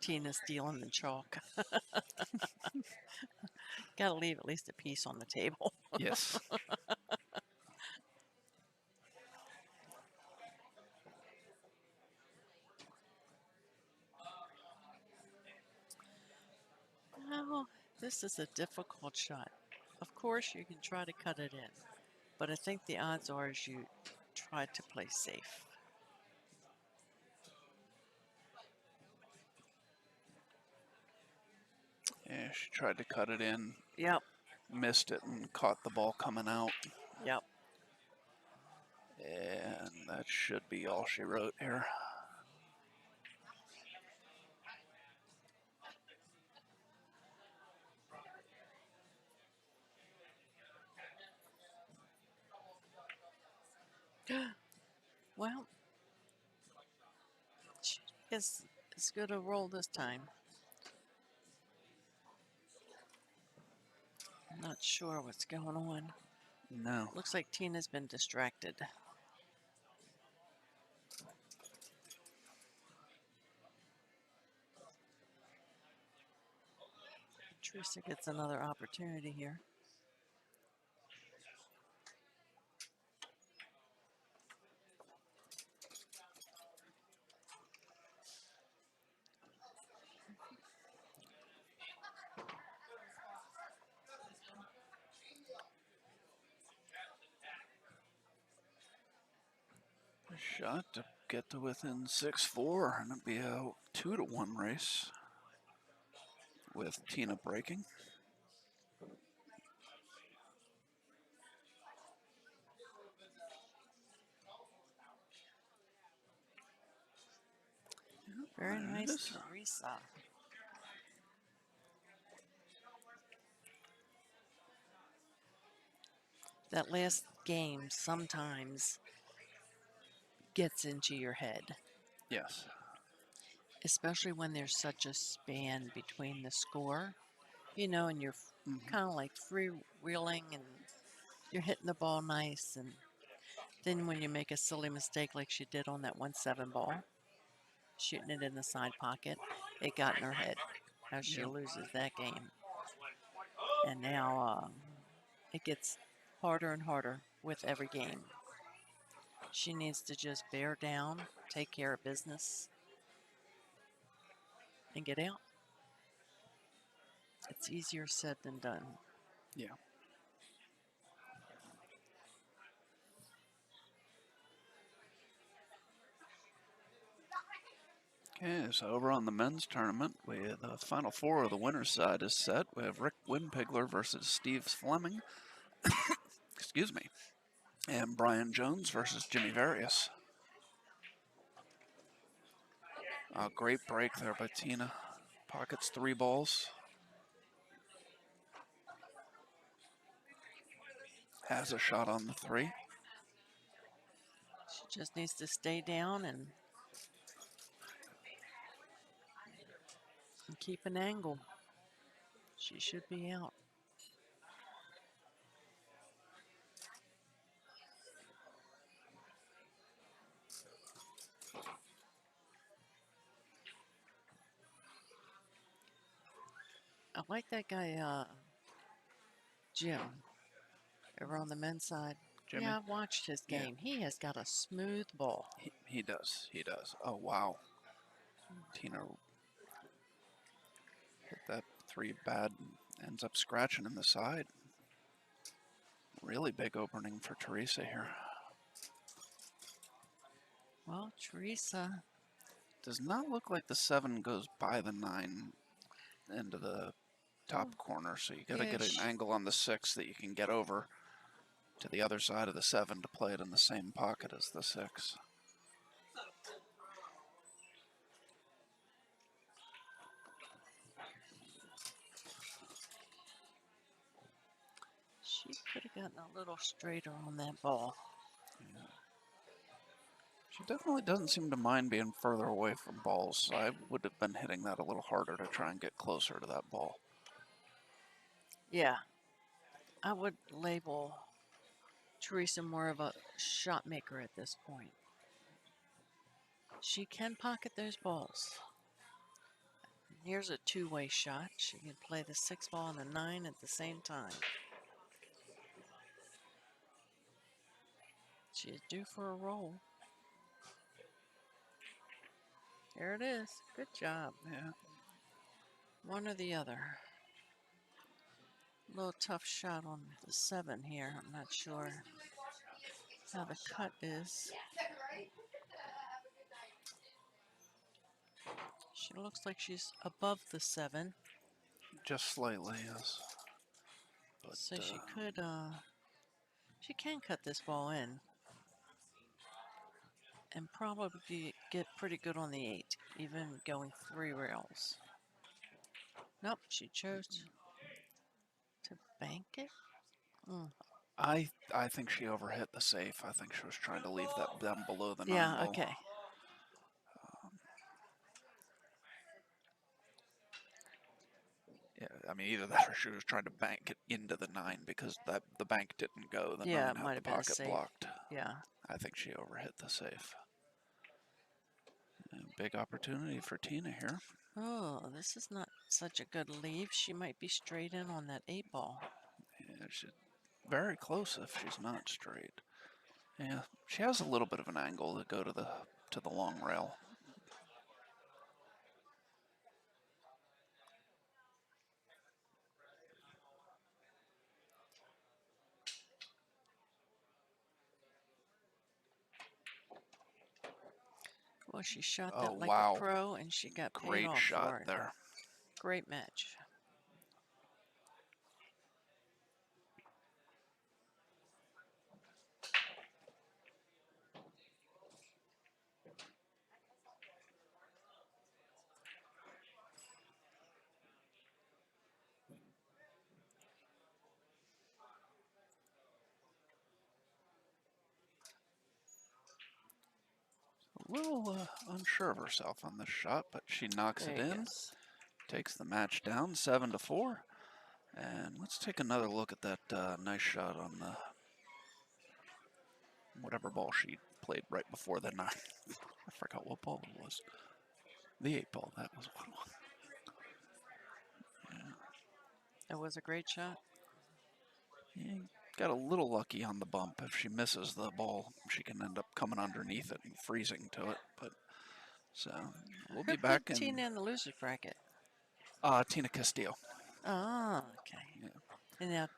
Tina's stealing the chalk. Gotta leave at least a piece on the table. Yes. Oh, this is a difficult shot. Of course, you can try to cut it in, but I think the odds are is you try to play safe. Yeah, she tried to cut it in, Yep, missed it, and caught the ball coming out. yep. And that should be all she wrote here. Well, she is as good a roll this time. I'm not sure what's going on. No. Looks like Tina's been distracted. Teresa gets another opportunity here. Shot to get to within 6-4, and it'd be a 2-1 race with Tina breaking. Very There it nice, is. Teresa. That last game sometimes gets into your head, Yes. especially when there's such a span between the score, and you're Mm-hmm. kind of like freewheeling and you're hitting the ball nice. And then when you make a silly mistake like she did on that 1-7 ball, shooting it in the side pocket, it got in her head how she Yep. loses that game. And now it gets harder and harder with every game. She needs to just bear down, take care of business, and get out. It's easier said than done. Yeah. Okay, so over on the men's tournament, the final four of the winner's side is set. We have Rick Winpigler versus Steve Fleming. Excuse me. And Brian Jones versus Jimmy Various. Great break there by Tina. Pockets 3 balls. Has a shot on the 3. She just needs to stay down and keep an angle. She should be out. I like that guy, Jim, over on the men's side. Jimmy? Yeah, I've watched his Yeah. game. He has got a smooth ball. He does. He does. Oh, wow. Tina hit that 3 bad and ends up scratching in the side. Really big opening for Teresa here. Well, Teresa. Does not look like the 7 goes by the 9 into the top corner, so you got to Yeah, get an angle on the 6 that you can get over to the other side of the 7 to play it in the same pocket as the 6. She could have gotten a little straighter on that ball. Yeah. She definitely doesn't seem to mind being further away from balls. I would have been hitting that a little harder to try and get closer to that ball. Yeah, I would label Teresa more of a shot maker at this point. She can pocket those balls. Here's a two-way shot. She can play the 6 ball and the 9 at the same time. She is due for a roll. There it is. Good job. Yeah. One or the other. A little tough shot on the 7 here. I'm not sure how the cut is. She looks like she's above the 7. Just slightly, yes. But, So she can cut this ball in. And probably get pretty good on the 8, even going 3 rails. Nope, she chose to bank it. I think she overhit the safe. I think she was trying to leave that them below the 9 Yeah, ball. okay. Yeah, I mean, either that or she was trying to bank it into the 9 because the bank didn't go. The Yeah, 9 it had might the have been a pocket safe. blocked. Yeah. I think she overhit the safe. And big opportunity for Tina here. Oh, this is not such a good leave. She might be straight in on that 8 ball. Yeah, she's very close if she's not straight. Yeah, she has a little bit of an angle to go to the long rail. Well, she shot Oh, that like wow. a pro, and she got paid Great off shot for it. there. Great match. A little unsure of herself on this shot, but she knocks There it you in. go. Takes the match down 7-4. And let's take another look at that nice shot on the whatever ball she played right before the 9. I forgot what ball it was. The 8 ball, that was what it was. It was a great shot. Yeah, got a little lucky on the bump. If she misses the ball, she can end up coming underneath it and freezing to it. But so we'll Who be put back in Tina in the loser's bracket? Tina Castillo. Oh, okay. Yeah. And now